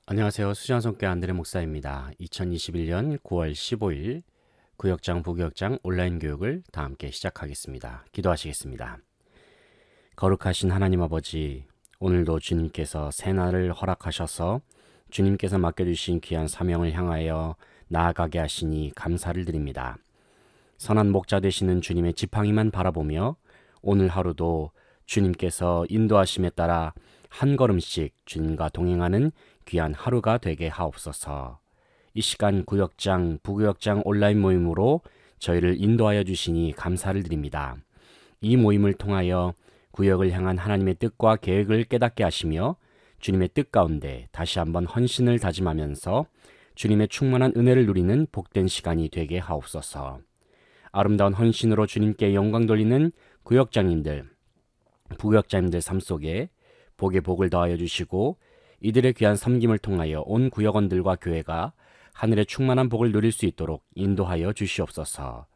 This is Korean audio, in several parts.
안녕하세요. 수장성교 안드레 목사입니다. 2021년 9월 15일 구역장 부구역장 온라인 교육을 다 함께 시작하겠습니다. 기도하시겠습니다. 거룩하신 하나님 아버지, 오늘도 주님께서 새날을 허락하셔서 주님께서 맡겨주신 귀한 사명을 향하여 나아가게 하시니 감사를 드립니다. 선한 목자 되시는 주님의 지팡이만 바라보며 오늘 하루도 주님께서 인도하심에 따라 한 걸음씩 주님과 동행하는 귀한 하루가 되게 하옵소서. 이 시간 구역장, 부구역장 온라인 모임으로 저희를 인도하여 주시니 감사를 드립니다. 이 모임을 통하여 구역을 향한 하나님의 뜻과 계획을 깨닫게 하시며 주님의 뜻 가운데 다시 한번 헌신을 다짐하면서 주님의 충만한 은혜를 누리는 복된 시간이 되게 하옵소서. 아름다운 헌신으로 주님께 영광 돌리는 구역장님들, 부구역장님들 삶 속에 복에 복을 더하여 주시고 이들의 귀한 섬김을 통하여 온 구역원들과 교회가 하늘의 충만한 복을 누릴 수 있도록 인도하여 주시옵소서.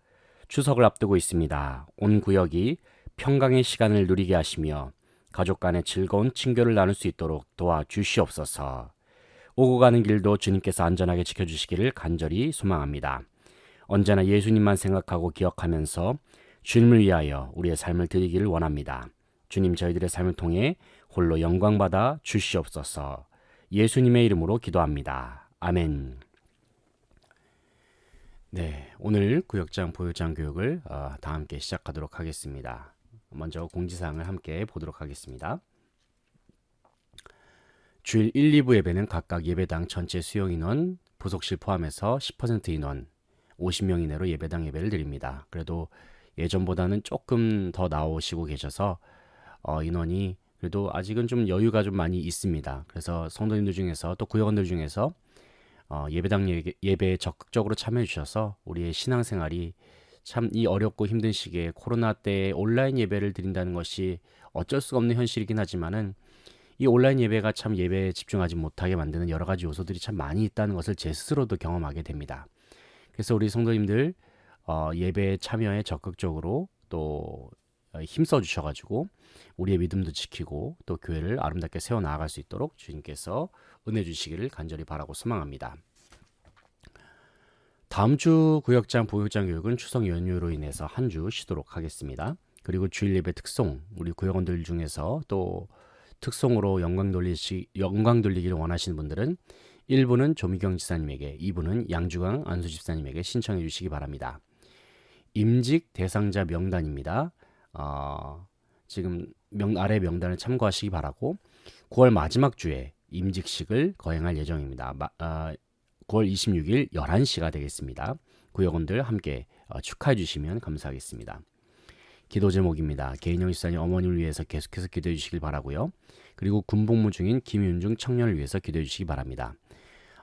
추석을 앞두고 있습니다. 온 구역이 평강의 시간을 누리게 하시며 가족 간의 즐거운 친교를 나눌 수 있도록 도와주시옵소서. 오고 가는 길도 주님께서 안전하게 지켜주시기를 간절히 소망합니다. 언제나 예수님만 생각하고 기억하면서 주님을 위하여 우리의 삶을 드리기를 원합니다. 주님, 저희들의 삶을 통해 홀로 영광받아 주시옵소서. 예수님의 이름으로 기도합니다. 아멘. 네, 오늘 구역장 부역장 교육을 다 함께 시작하도록 하겠습니다. 먼저 공지사항을 함께 보도록 하겠습니다. 주일 1, 2부 예배는 각각 예배당 전체 수용 인원, 부속실 포함해서 10% 인원, 50명 이내로 예배당 예배를 드립니다. 그래도 예전보다는 조금 더 나오시고 계셔서 인원이 그래도 아직은 좀 여유가 좀 많이 있습니다. 그래서 성도님들 중에서 또 구역원들 중에서 예배당 예배에 적극적으로 참여해 주셔서 우리의 신앙생활이 참 이 어렵고 힘든 시기에 코로나 때 온라인 예배를 드린다는 것이 어쩔 수가 없는 현실이긴 하지만은 이 온라인 예배가 참 예배에 집중하지 못하게 만드는 여러 가지 요소들이 참 많이 있다는 것을 제 스스로도 경험하게 됩니다. 그래서 우리 성도님들 예배 참여에 적극적으로 또 힘써 주셔가지고 우리의 믿음도 지키고 또 교회를 아름답게 세워 나아갈 수 있도록 주님께서 은혜 주시기를 간절히 바라고 소망합니다. 다음 주 구역장 부역장 교육은 추석 연휴로 인해서 한 주 쉬도록 하겠습니다. 그리고 주일 예배 특송, 우리 구역원들 중에서 또 특송으로 영광 돌리기를 원하시는 분들은 1부는 조미경 지사님에게, 2부는 양주광 안수 집사님에게 신청해 주시기 바랍니다. 임직 대상자 명단입니다. 지금 아래 명단을 참고하시기 바라고 9월 마지막 주에 임직식을 거행할 예정입니다. 9월 26일 11시가 되겠습니다. 구역원들 함께 축하해 주시면 감사하겠습니다. 기도 제목입니다. 개인영 집사님 어머님을 위해서 계속해서 기도해 주시길 바라고요. 그리고 군복무 중인 김윤중 청년을 위해서 기도해 주시기 바랍니다.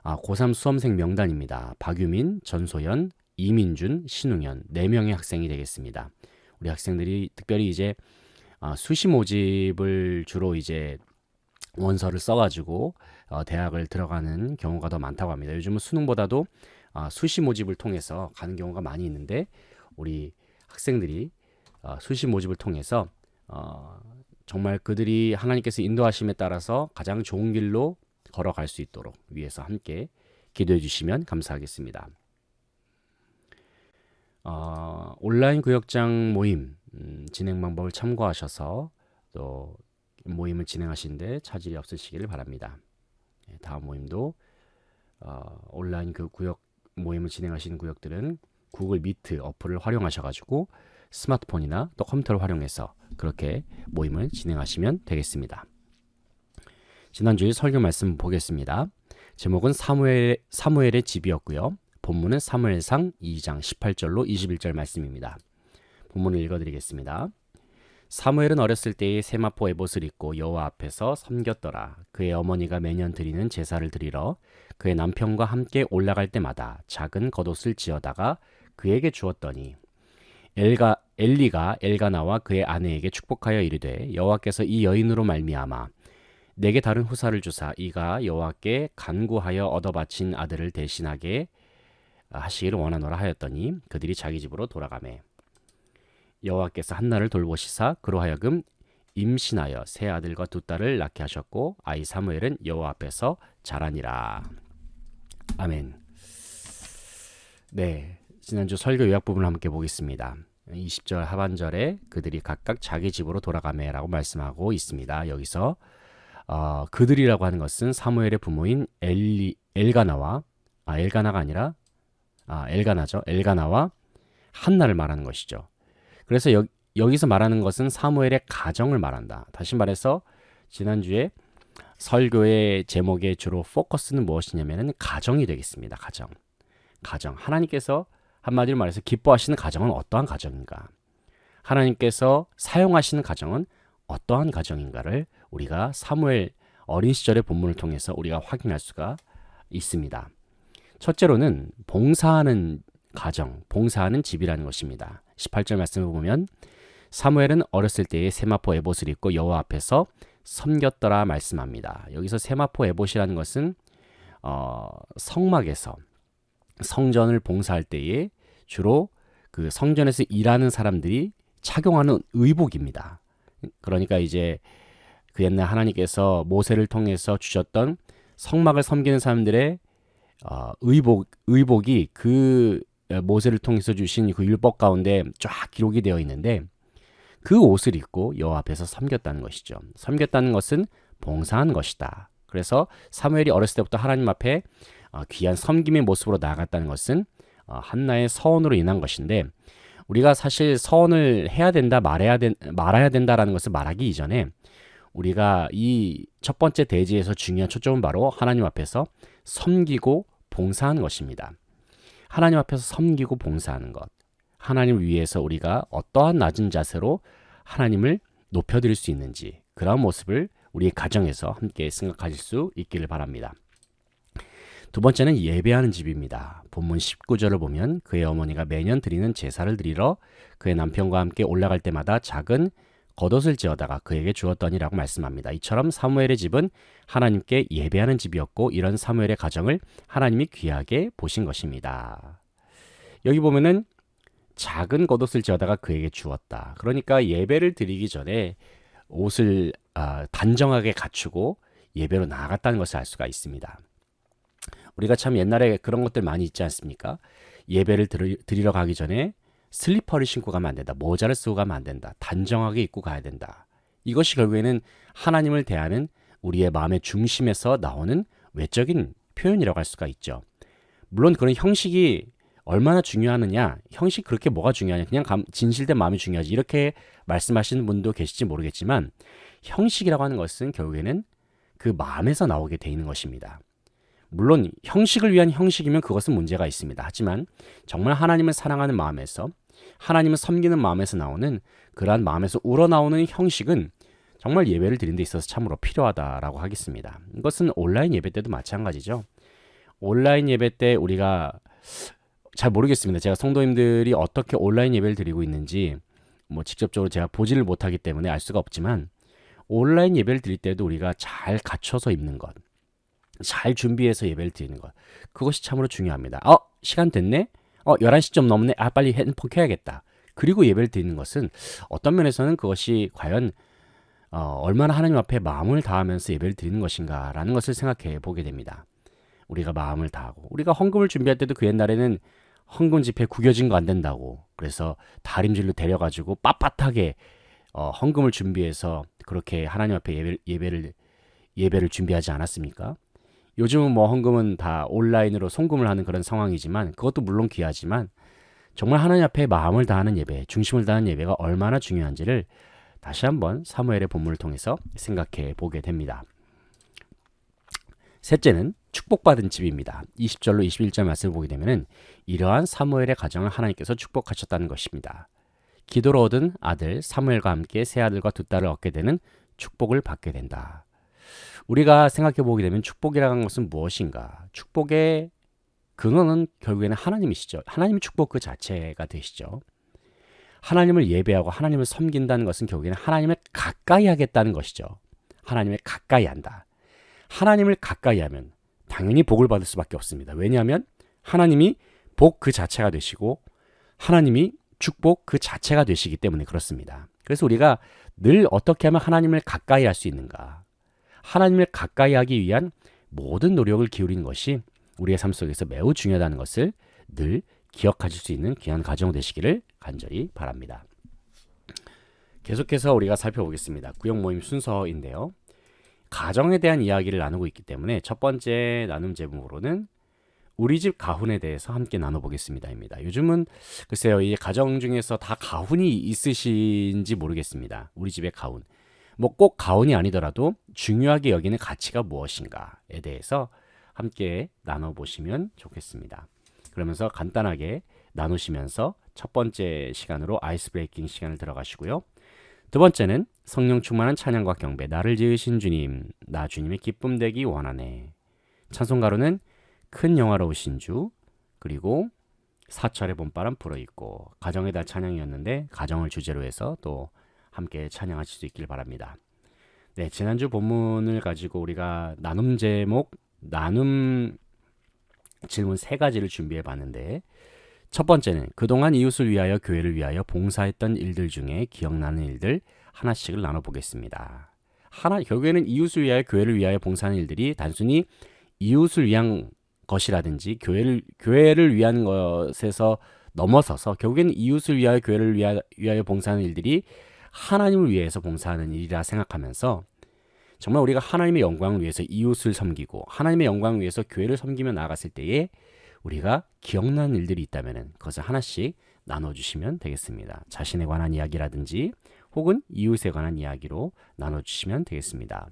고3 수험생 명단입니다. 박유민, 전소연, 이민준, 신웅현 4명의 학생이 되겠습니다. 우리 학생들이 특별히 이제 수시 모집을 주로 이제 원서를 써가지고 대학을 들어가는 경우가 더 많다고 합니다. 요즘은 수능보다도 수시 모집을 통해서 가는 경우가 많이 있는데 우리 학생들이 수시 모집을 통해서 정말 그들이 하나님께서 인도하심에 따라서 가장 좋은 길로 걸어갈 수 있도록 위해서 함께 기도해 주시면 감사하겠습니다. 온라인 구역장 모임 진행 방법을 참고하셔서 또 모임을 진행하시는데 차질이 없으시기를 바랍니다. 다음 모임도 온라인 그 구역 모임을 진행하시는 구역들은 구글 미트 어플을 활용하셔가지고 스마트폰이나 또 컴퓨터를 활용해서 그렇게 모임을 진행하시면 되겠습니다. 지난주에 설교 말씀 보겠습니다. 제목은 사무엘의 집이었고요. 본문은 사무엘상 2장 18절로 21절 말씀입니다. 본문을 읽어드리겠습니다. 사무엘은 어렸을 때에 세마포 에봇을 입고 여호와 앞에서 섬겼더라. 그의 어머니가 매년 드리는 제사를 드리러 그의 남편과 함께 올라갈 때마다 작은 겉옷을 지어다가 그에게 주었더니 엘리가 엘가나와 그의 아내에게 축복하여 이르되 여호와께서 이 여인으로 말미암아 내게 다른 후사를 주사 이가 여호와께 간구하여 얻어 바친 아들을 대신하게 하시기를 원하노라 하였더니 그들이 자기 집으로 돌아가매 여호와께서 한나를 돌보시사 그로 하여금 임신하여 세 아들과 두 딸을 낳게 하셨고 아이 사무엘은 여호와 앞에서 자라니라. 아멘. 네, 지난주 설교 요약 부분을 함께 보겠습니다. 20절 하반절에 그들이 각각 자기 집으로 돌아가매라고 말씀하고 있습니다. 여기서 그들이라고 하는 것은 사무엘의 부모인 엘가나가 아니라 엘가나죠. 엘가나와 한나를 말하는 것이죠. 그래서 여기서 말하는 것은 사무엘의 가정을 말한다. 다시 말해서 지난주에 설교의 제목의 주로 포커스는 무엇이냐면 가정이 되겠습니다. 가정. 하나님께서 한마디로 말해서 기뻐하시는 가정은 어떠한 가정인가? 하나님께서 사용하시는 가정은 어떠한 가정인가를 우리가 사무엘 어린 시절의 본문을 통해서 우리가 확인할 수가 있습니다. 첫째로는 봉사하는 가정, 봉사하는 집이라는 것입니다. 18절 말씀을 보면 사무엘은 어렸을 때에 세마포 에봇을 입고 여호와 앞에서 섬겼더라 말씀합니다. 여기서 세마포 에봇이라는 것은 성막에서 성전을 봉사할 때에 주로 그 성전에서 일하는 사람들이 착용하는 의복입니다. 그러니까 이제 그 옛날 하나님께서 모세를 통해서 주셨던 성막을 섬기는 사람들의 의복이 그 모세를 통해서 주신 그 율법 가운데 쫙 기록이 되어 있는데 그 옷을 입고 여호와 앞에서 섬겼다는 것이죠. 섬겼다는 것은 봉사한 것이다. 그래서 사무엘이 어렸을 때부터 하나님 앞에 귀한 섬김의 모습으로 나아갔다는 것은 한나의 서원으로 인한 것인데 우리가 사실 서원을 해야 된다 말아야 된다라는 것을 말하기 이전에 우리가 이 첫 번째 대지에서 중요한 초점은 바로 하나님 앞에서 섬기고 봉사하는 것입니다. 하나님 앞에서 섬기고 봉사하는 것. 하나님을 위해서 우리가 어떠한 낮은 자세로 하나님을 높여드릴 수 있는지 그런 모습을 우리의 가정에서 함께 생각하실 수 있기를 바랍니다. 두 번째는 예배하는 집입니다. 본문 19절을 보면 그의 어머니가 매년 드리는 제사를 드리러 그의 남편과 함께 올라갈 때마다 작은 겉옷을 지어다가 그에게 주었더니라고 말씀합니다. 이처럼 사무엘의 집은 하나님께 예배하는 집이었고 이런 사무엘의 가정을 하나님이 귀하게 보신 것입니다. 여기 보면은 작은 겉옷을 지어다가 그에게 주었다. 그러니까 예배를 드리기 전에 옷을 단정하게 갖추고 예배로 나아갔다는 것을 알 수가 있습니다. 우리가 참 옛날에 그런 것들 많이 있지 않습니까? 예배를 드리러 가기 전에 슬리퍼를 신고 가면 안 된다. 모자를 쓰고 가면 안 된다. 단정하게 입고 가야 된다. 이것이 결국에는 하나님을 대하는 우리의 마음의 중심에서 나오는 외적인 표현이라고 할 수가 있죠. 물론 그런 형식이 얼마나 중요하느냐, 형식 그렇게 뭐가 중요하냐, 그냥 진실된 마음이 중요하지 이렇게 말씀하시는 분도 계실지 모르겠지만 형식이라고 하는 것은 결국에는 그 마음에서 나오게 돼 있는 것입니다. 물론 형식을 위한 형식이면 그것은 문제가 있습니다. 하지만 정말 하나님을 사랑하는 마음에서 하나님을 섬기는 마음에서 나오는 그러한 마음에서 우러나오는 형식은 정말 예배를 드리는 데 있어서 참으로 필요하다라고 하겠습니다. 이것은 온라인 예배 때도 마찬가지죠. 온라인 예배 때 우리가 잘 모르겠습니다. 제가 성도님들이 어떻게 온라인 예배를 드리고 있는지 직접적으로 제가 보지를 못하기 때문에 알 수가 없지만 온라인 예배를 드릴 때도 우리가 잘 갖춰서 입는 것, 잘 준비해서 예배를 드리는 것, 그것이 참으로 중요합니다. 시간 됐네? 11시좀 넘네? 빨리 핸드폰 켜야겠다. 그리고 예배를 드리는 것은 어떤 면에서는 그것이 과연 얼마나 하나님 앞에 마음을 다하면서 예배를 드리는 것인가 라는 것을 생각해 보게 됩니다. 우리가 마음을 다하고 우리가 헌금을 준비할 때도 그 옛날에는 헌금 지폐 구겨진 거 안 된다고 그래서 다림질로 데려가지고 빳빳하게 헌금을 준비해서 그렇게 하나님 앞에 예배를 준비하지 않았습니까? 요즘은 헌금은 다 온라인으로 송금을 하는 그런 상황이지만 그것도 물론 귀하지만 정말 하나님 앞에 마음을 다하는 예배, 중심을 다하는 예배가 얼마나 중요한지를 다시 한번 사무엘의 본문을 통해서 생각해 보게 됩니다. 셋째는 축복받은 집입니다. 20절로 21절 말씀을 보게 되면 이러한 사무엘의 가정을 하나님께서 축복하셨다는 것입니다. 기도로 얻은 아들 사무엘과 함께 세 아들과 두 딸을 얻게 되는 축복을 받게 된다. 우리가 생각해 보게 되면 축복이라는 것은 무엇인가? 축복의 근원은 결국에는 하나님이시죠. 하나님의 축복 그 자체가 되시죠. 하나님을 예배하고 하나님을 섬긴다는 것은 결국에는 하나님을 가까이 하겠다는 것이죠. 하나님을 가까이 한다. 하나님을 가까이 하면 당연히 복을 받을 수밖에 없습니다. 왜냐하면 하나님이 복 그 자체가 되시고 하나님이 축복 그 자체가 되시기 때문에 그렇습니다. 그래서 우리가 늘 어떻게 하면 하나님을 가까이 할 수 있는가? 하나님을 가까이 하기 위한 모든 노력을 기울이는 것이 우리의 삶 속에서 매우 중요하다는 것을 늘 기억하실 수 있는 귀한 가정 되시기를 간절히 바랍니다. 계속해서 우리가 살펴보겠습니다. 구역 모임 순서인데요. 가정에 대한 이야기를 나누고 있기 때문에 첫 번째 나눔 제목으로는 우리 집 가훈에 대해서 함께 나눠보겠습니다입니다. 요즘은 글쎄요, 이 가정 중에서 다 가훈이 있으신지 모르겠습니다. 우리 집의 가훈. 뭐 꼭 가훈이 아니더라도 중요하게 여기는 가치가 무엇인가에 대해서 함께 나눠보시면 좋겠습니다. 그러면서 간단하게 나누시면서 첫 번째 시간으로 아이스 브레이킹 시간을 들어가시고요. 두 번째는 성령 충만한 찬양과 경배, 나를 지으신 주님, 나 주님의 기쁨 되기 원하네. 찬송가로는 큰 영화로우신 주, 그리고 사철의 봄바람 불어있고, 가정의 달 찬양이었는데 가정을 주제로 해서 또 함께 찬양하실 수 있길 바랍니다. 네, 지난주 본문을 가지고 우리가 나눔 제목, 나눔 질문 세 가지를 준비해 봤는데, 첫 번째는 그동안 이웃을 위하여 교회를 위하여 봉사했던 일들 중에 기억나는 일들 하나씩을 나눠보겠습니다. 결국에는 이웃을 위하여 교회를 위하여 봉사하는 일들이 단순히 이웃을 위한 것이라든지 교회를 위한 것에서 넘어서서 결국에는 이웃을 위하여 교회를 위하여 봉사하는 일들이 하나님을 위해서 봉사하는 일이라 생각하면서 정말 우리가 하나님의 영광을 위해서 이웃을 섬기고 하나님의 영광을 위해서 교회를 섬기며 나아갔을 때에 우리가 기억나는 일들이 있다면 그것을 하나씩 나눠주시면 되겠습니다. 자신에 관한 이야기라든지 혹은 이웃에 관한 이야기로 나눠주시면 되겠습니다.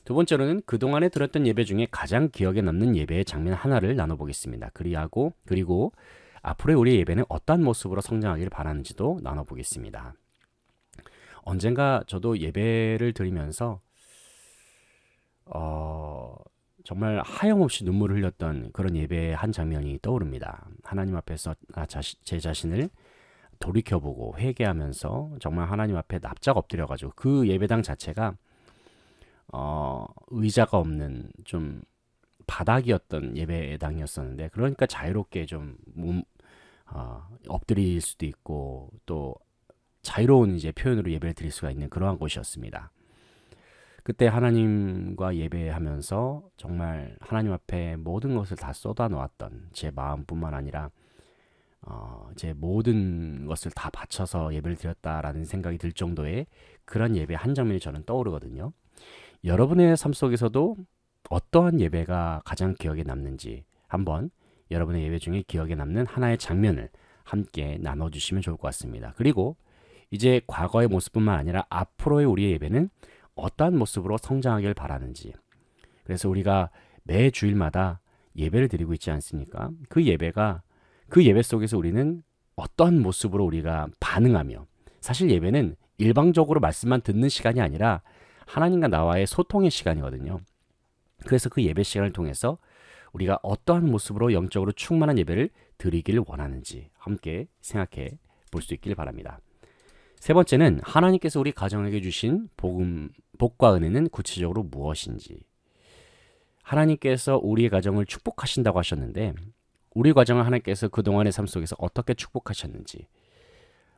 두 번째로는 그동안에 들었던 예배 중에 가장 기억에 남는 예배의 장면 하나를 나눠보겠습니다. 그리고 앞으로의 우리의 예배는 어떠한 모습으로 성장하기를 바라는지도 나눠보겠습니다. 언젠가 저도 예배를 드리면서 정말 하염없이 눈물을 흘렸던 그런 예배의 한 장면이 떠오릅니다. 하나님 앞에서 제 자신을 돌이켜보고 회개하면서 정말 하나님 앞에 납작 엎드려가지고 그 예배당 자체가 의자가 없는 좀 바닥이었던 예배당이었었는데, 그러니까 자유롭게 좀 엎드릴 수도 있고 또 자유로운 이제 표현으로 예배를 드릴 수가 있는 그러한 곳이었습니다. 그때 하나님과 예배하면서 정말 하나님 앞에 모든 것을 다 쏟아 놓았던 제 마음뿐만 아니라 제 모든 것을 다 바쳐서 예배를 드렸다라는 생각이 들 정도의 그런 예배 한 장면이 저는 떠오르거든요. 여러분의 삶 속에서도 어떠한 예배가 가장 기억에 남는지 한번 여러분의 예배 중에 기억에 남는 하나의 장면을 함께 나눠주시면 좋을 것 같습니다. 그리고 이제 과거의 모습뿐만 아니라 앞으로의 우리의 예배는 어떠한 모습으로 성장하길 바라는지, 그래서 우리가 매 주일마다 예배를 드리고 있지 않습니까? 그 예배 속에서 우리는 어떠한 모습으로 우리가 반응하며, 사실 예배는 일방적으로 말씀만 듣는 시간이 아니라 하나님과 나와의 소통의 시간이거든요. 그래서 그 예배 시간을 통해서 우리가 어떠한 모습으로 영적으로 충만한 예배를 드리기를 원하는지 함께 생각해 볼 수 있기를 바랍니다. 세 번째는 하나님께서 우리 가정에게 주신 복과 은혜는 구체적으로 무엇인지, 하나님께서 우리의 가정을 축복하신다고 하셨는데 우리 가정을 하나님께서 그동안의 삶 속에서 어떻게 축복하셨는지,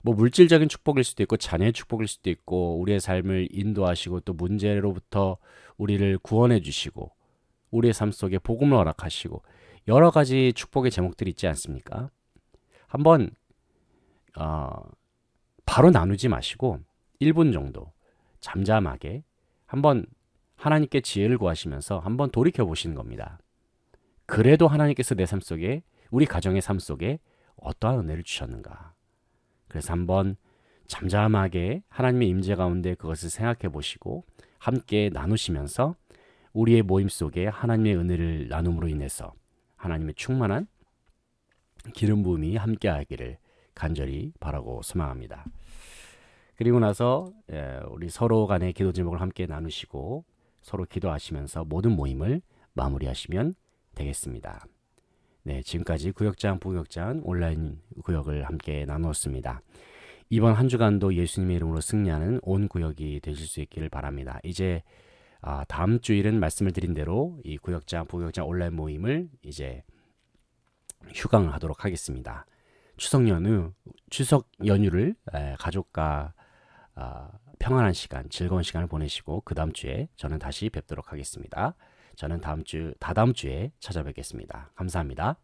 뭐 물질적인 축복일 수도 있고 자녀의 축복일 수도 있고 우리의 삶을 인도하시고 또 문제로부터 우리를 구원해 주시고 우리의 삶 속에 복음을 허락하시고 여러 가지 축복의 제목들이 있지 않습니까? 한번 바로 나누지 마시고 1분 정도 잠잠하게 한번 하나님께 지혜를 구하시면서 한번 돌이켜 보시는 겁니다. 그래도 하나님께서 내 삶 속에, 우리 가정의 삶 속에 어떠한 은혜를 주셨는가. 그래서 한번 잠잠하게 하나님의 임재 가운데 그것을 생각해 보시고 함께 나누시면서 우리의 모임 속에 하나님의 은혜를 나눔으로 인해서 하나님의 충만한 기름 부음이 함께 하기를 간절히 바라고 소망합니다. 그리고 나서 우리 서로 간의 기도 제목을 함께 나누시고 서로 기도하시면서 모든 모임을 마무리하시면 되겠습니다. 네, 지금까지 구역장 부구역장 온라인 구역을 함께 나누었습니다. 이번 한 주간도 예수님의 이름으로 승리하는 온 구역이 되실 수 있기를 바랍니다. 이제 다음 주일은 말씀을 드린 대로 이 구역장 부구역장 온라인 모임을 이제 휴강을 하도록 하겠습니다. 추석 연휴를 가족과 평안한 시간, 즐거운 시간을 보내시고 그 다음 주에 저는 다시 뵙도록 하겠습니다. 저는 다다음 주에 찾아뵙겠습니다. 감사합니다.